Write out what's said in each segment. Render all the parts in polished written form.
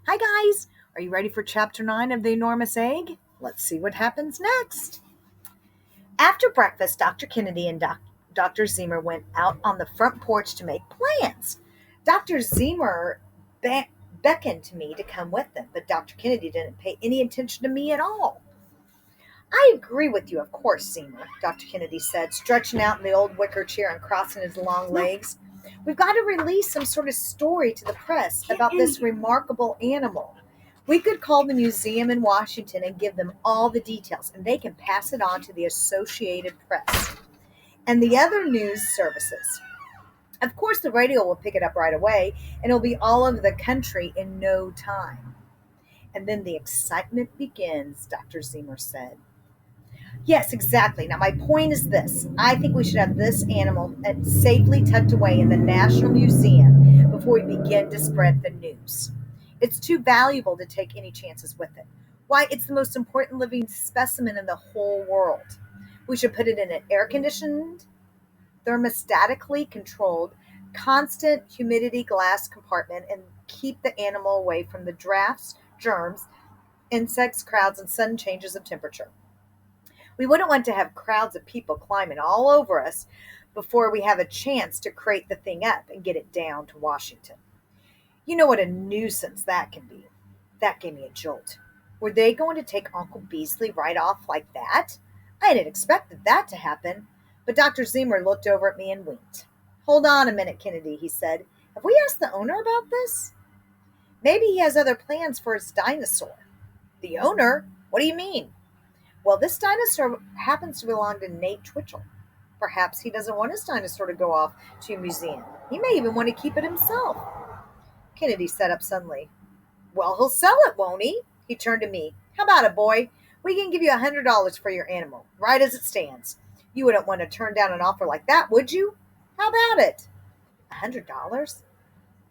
Hi, guys! Are you ready for Chapter 9 of The Enormous Egg? Let's see what happens next. After breakfast, Dr. Kennedy and Dr. Zemer went out on the front porch to make plans. Dr. Zemer beckoned to me to come with them, but Dr. Kennedy didn't pay any attention to me at all. I agree with you, of course, Zemer, Dr. Kennedy said, stretching out in the old wicker chair and crossing his long legs. We've got to release some sort of story to the press about this remarkable animal. We could call the museum in Washington and give them all the details, and they can pass it on to the Associated Press and the other news services. Of course, the radio will pick it up right away, and it'll be all over the country in no time. And then the excitement begins, Dr. Zemer said. Yes, exactly. Now, my point is this. I think we should have this animal safely tucked away in the National Museum before we begin to spread the news. It's too valuable to take any chances with it. Why, it's the most important living specimen in the whole world. We should put it in an air-conditioned, thermostatically controlled, constant humidity glass compartment and keep the animal away from the drafts, germs, insects, crowds, and sudden changes of temperature. We wouldn't want to have crowds of people climbing all over us before we have a chance to crate the thing up and get it down to Washington. You know what a nuisance that can be. That gave me a jolt. Were they going to take Uncle Beasley right off like that? I hadn't expected that to happen, but Dr. Zemer looked over at me and winked. Hold on a minute, Kennedy, he said. Have we asked the owner about this? Maybe he has other plans for his dinosaur. The owner? What do you mean? Well, this dinosaur happens to belong to Nate Twitchell. Perhaps he doesn't want his dinosaur to go off to a museum. He may even want to keep it himself. Kennedy sat up suddenly. Well, he'll sell it, won't he? He turned to me. How about it, boy? We can give you $100 for your animal, right as it stands. You wouldn't want to turn down an offer like that, would you? How about it? $100?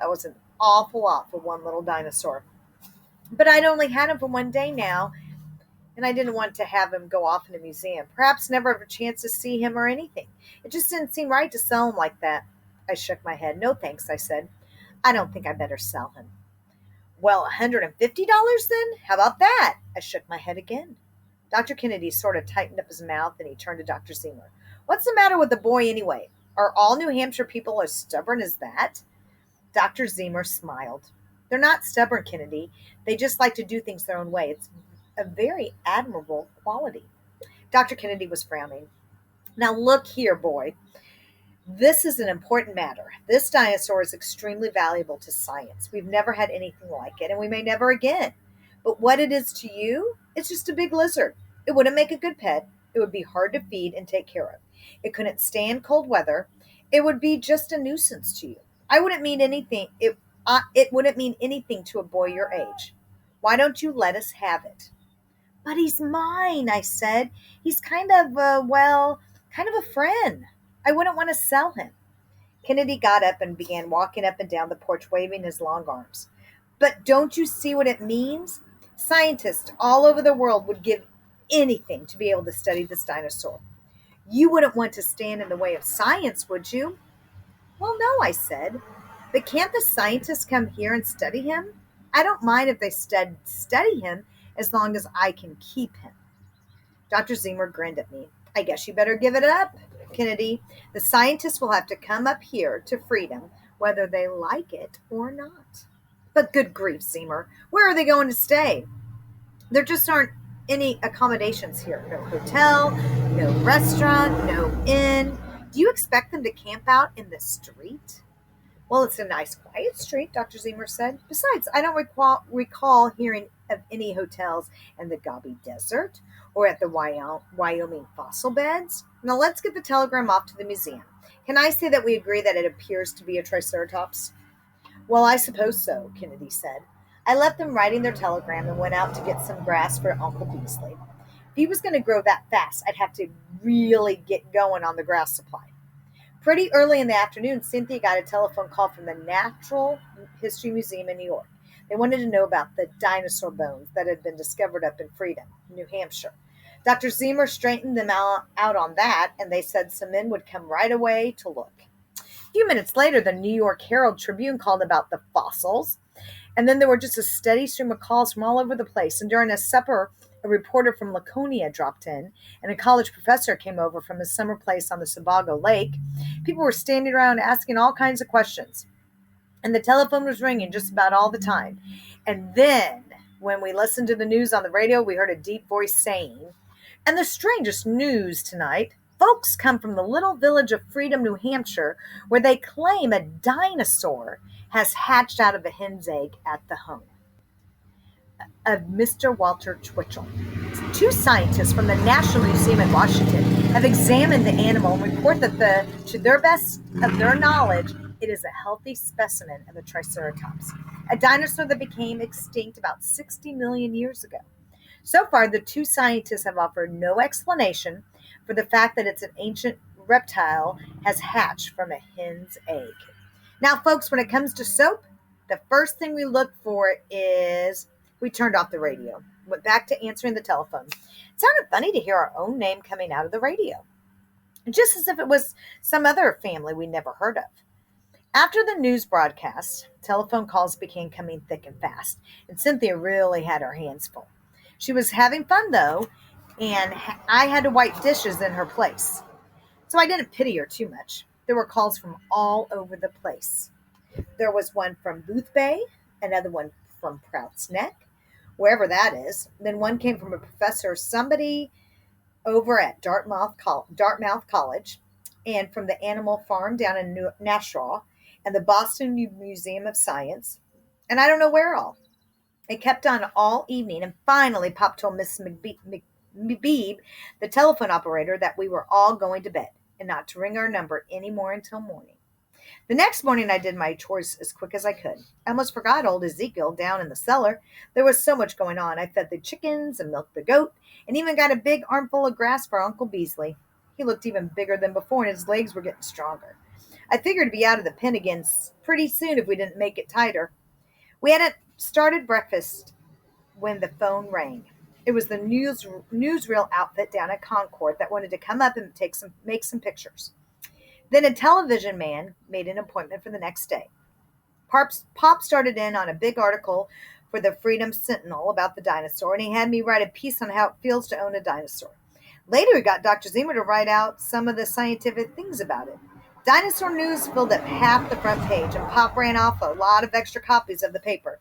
That was an awful lot for one little dinosaur. But I'd only had him for one day now, and I didn't want to have him go off in a museum, perhaps never have a chance to see him or anything. It just didn't seem right to sell him like that. I shook my head. No thanks, I said. I don't think I better sell him. Well, $150 then? How about that? I shook my head again. Dr. Kennedy sort of tightened up his mouth and he turned to Dr. Zemer. What's the matter with the boy anyway? Are all New Hampshire people as stubborn as that? Dr. Zemer smiled. They're not stubborn, Kennedy. They just like to do things their own way. It's a very admirable quality. Dr. Kennedy was frowning. Now look here, boy. This is an important matter. This dinosaur is extremely valuable to science. We've never had anything like it, and we may never again. But what it is to you, it's just a big lizard. It wouldn't make a good pet. It would be hard to feed and take care of. It couldn't stand cold weather. It would be just a nuisance to you. I wouldn't mean anything. It wouldn't mean anything to a boy your age. Why don't you let us have it? But he's mine, I said. He's kind of a friend. I wouldn't want to sell him. Kennedy got up and began walking up and down the porch, waving his long arms. But don't you see what it means? Scientists all over the world would give anything to be able to study this dinosaur. You wouldn't want to stand in the way of science, would you? Well, no, I said. But can't the scientists come here and study him? I don't mind if they study him as long as I can keep him. Dr. Zemer grinned at me. I guess you better give it up, Kennedy. The scientists will have to come up here to freedom, whether they like it or not. But good grief, Zemer, where are they going to stay? There just aren't any accommodations here. No hotel, no restaurant, no inn. Do you expect them to camp out in the street? Well, it's a nice, quiet street, Dr. Zemer said. Besides, I don't recall hearing of any hotels in the Gobi Desert or at the Wyoming fossil beds. Now, let's get the telegram off to the museum. Can I say that we agree that it appears to be a Triceratops? Well, I suppose so, Kennedy said. I left them writing their telegram and went out to get some grass for Uncle Beasley. If he was going to grow that fast, I'd have to really get going on the grass supply. Pretty early in the afternoon, Cynthia got a telephone call from the Natural History Museum in New York. They wanted to know about the dinosaur bones that had been discovered up in Freedom, New Hampshire. Dr. Zemer straightened them out on that, and they said some men would come right away to look. A few minutes later, the New York Herald Tribune called about the fossils, And then there were just a steady stream of calls from all over the place. And during a supper, a reporter from Laconia dropped in, and a college professor came over from his summer place on the Sebago Lake. People were standing around asking all kinds of questions, and the telephone was ringing just about all the time. And then, when we listened to the news on the radio, we heard a deep voice saying, "And the strangest news tonight. Folks come from the little village of Freedom, New Hampshire, where they claim a dinosaur has hatched out of a hen's egg at the home of Mr. Walter Twitchell. Two scientists from the National Museum in Washington have examined the animal and report that, to their best of their knowledge, it is a healthy specimen of a Triceratops, a dinosaur that became extinct about 60 million years ago. So far, the two scientists have offered no explanation for the fact that it's an ancient reptile has hatched from a hen's egg." Now, folks, when it comes to soap, the first thing we look for is we turned off the radio, went back to answering the telephone. It sounded funny to hear our own name coming out of the radio, just as if it was some other family we never heard of. After the news broadcast, telephone calls began coming thick and fast, and Cynthia really had her hands full. She was having fun, though, and I had to wipe dishes in her place. So I didn't pity her too much. There were calls from all over the place. There was one from Boothbay, another one from Prout's Neck, wherever that is. Then one came from a professor, somebody over at Dartmouth College, and from the Animal Farm down in Nashua, and the Boston Museum of Science, and I don't know where all. It kept on all evening, and finally Pop told Miss McBeebe, the telephone operator, that we were all going to bed and not to ring our number anymore until morning. The next morning I did my chores as quick as I could. I almost forgot old Ezekiel down in the cellar. There was so much going on. I fed the chickens and milked the goat, and even got a big armful of grass for Uncle Beasley. He looked even bigger than before, and his legs were getting stronger. I figured to be out of the pen again pretty soon if we didn't make it tighter. We hadn't started breakfast when the phone rang. It was the newsreel outfit down at Concord that wanted to come up and make some pictures. Then a television man made an appointment for the next day. Pop started in on a big article for the Freedom Sentinel about the dinosaur, and he had me write a piece on how it feels to own a dinosaur. Later, he got Dr. Zimmer to write out some of the scientific things about it. Dinosaur news filled up half the front page, and Pop ran off a lot of extra copies of the paper.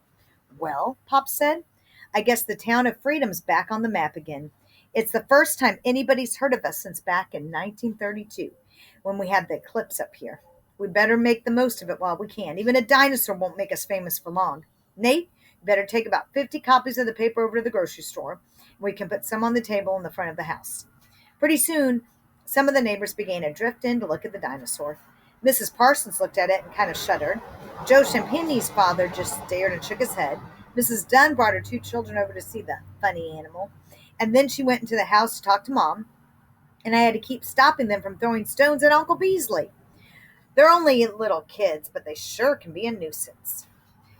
"Well," Pop said, "I guess the town of Freedom's back on the map again. It's the first time anybody's heard of us since back in 1932, when we had the eclipse up here. We better make the most of it while we can. Even a dinosaur won't make us famous for long. Nate, you better take about 50 copies of the paper over to the grocery store. We can put some on the table in the front of the house." Pretty soon, some of the neighbors began to drift in to look at the dinosaur. Mrs. Parsons looked at it and kind of shuddered. Joe Champagne's father just stared and shook his head. Mrs. Dunn brought her two children over to see the funny animal. And then she went into the house to talk to Mom, and I had to keep stopping them from throwing stones at Uncle Beasley. They're only little kids, but they sure can be a nuisance.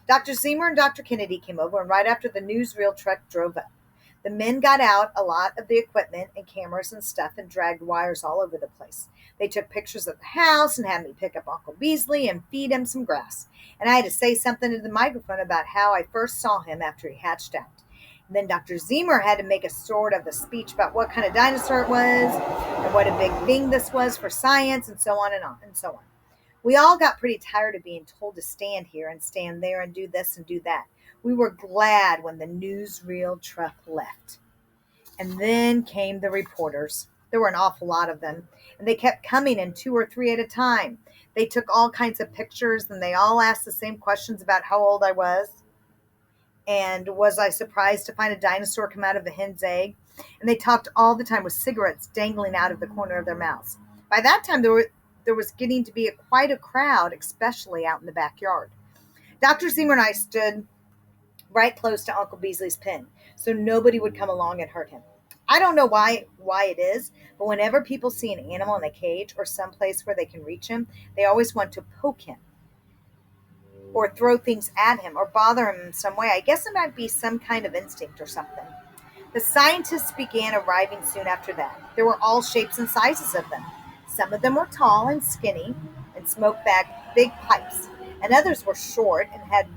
Dr. Zimmer and Dr. Kennedy came over, and right after the newsreel truck drove up, the men got out a lot of the equipment and cameras and stuff and dragged wires all over the place. They took pictures of the house and had me pick up Uncle Beasley and feed him some grass. And I had to say something to the microphone about how I first saw him after he hatched out. And then Dr. Zimmer had to make a sort of a speech about what kind of dinosaur it was and what a big thing this was for science, and so on and on and so on. We all got pretty tired of being told to stand here and stand there and do this and do that. We were glad when the newsreel truck left. And then came the reporters. There were an awful lot of them, and they kept coming in 2 or 3 at a time. They took all kinds of pictures, and they all asked the same questions about how old I was, and was I surprised to find a dinosaur come out of a hen's egg. And they talked all the time with cigarettes dangling out of the corner of their mouths. By that time, there was getting to be quite a crowd, especially out in the backyard. Dr. Zimmer and I stood right close to Uncle Beasley's pen, so nobody would come along and hurt him. I don't know why it is, but whenever people see an animal in a cage or someplace where they can reach him, they always want to poke him or throw things at him or bother him in some way. I guess it might be some kind of instinct or something. The scientists began arriving soon after that. There were all shapes and sizes of them. Some of them were tall and skinny and smoked back big pipes, and others were short and had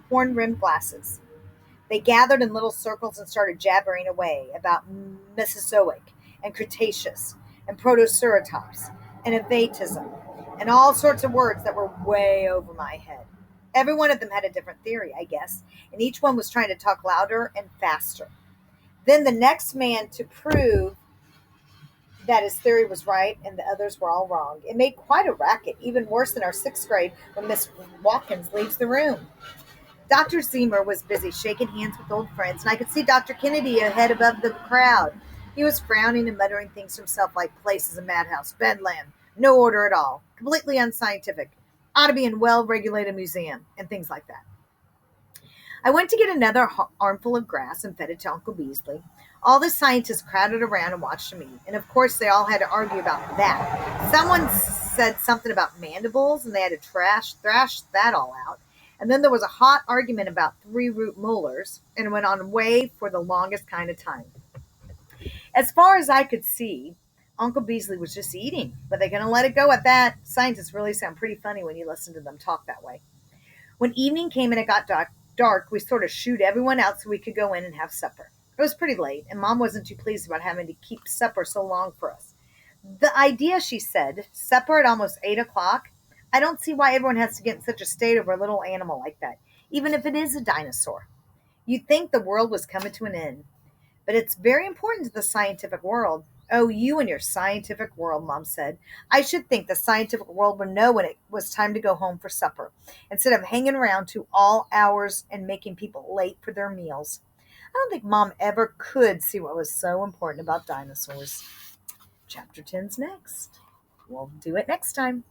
horn-rimmed glasses. They gathered in little circles and started jabbering away about Mesozoic and Cretaceous and Protoceratops and Avatism and all sorts of words that were way over my head. Every one of them had a different theory, I guess, and each one was trying to talk louder and faster. Then the next man to prove that his theory was right and the others were all wrong. It made quite a racket, even worse than our sixth grade when Miss Watkins leaves the room. Dr. Zemer was busy shaking hands with old friends, and I could see Dr. Kennedy ahead above the crowd. He was frowning and muttering things to himself like place is a madhouse, bedlam, no order at all, completely unscientific, ought to be in a well-regulated museum, and things like that. I went to get another armful of grass and fed it to Uncle Beasley. All the scientists crowded around and watched me, and of course they all had to argue about that. Someone said something about mandibles, and they had to thrash that all out. And then there was a hot argument about three-root molars, and it went on way for the longest kind of time. As far as I could see, Uncle Beasley was just eating, but they're going to let it go at that. Scientists really sound pretty funny when you listen to them talk that way. When evening came and it got dark, we sort of shooed everyone out so we could go in and have supper. It was pretty late, and Mom wasn't too pleased about having to keep supper so long for us. The idea, she said, supper at almost 8 o'clock, I don't see why everyone has to get in such a state over a little animal like that, even if it is a dinosaur. You'd think the world was coming to an end. But it's very important to the scientific world. Oh, you and your scientific world, Mom said. I should think the scientific world would know when it was time to go home for supper, instead of hanging around to all hours and making people late for their meals. I don't think Mom ever could see what was so important about dinosaurs. Chapter 10's next. We'll do it next time.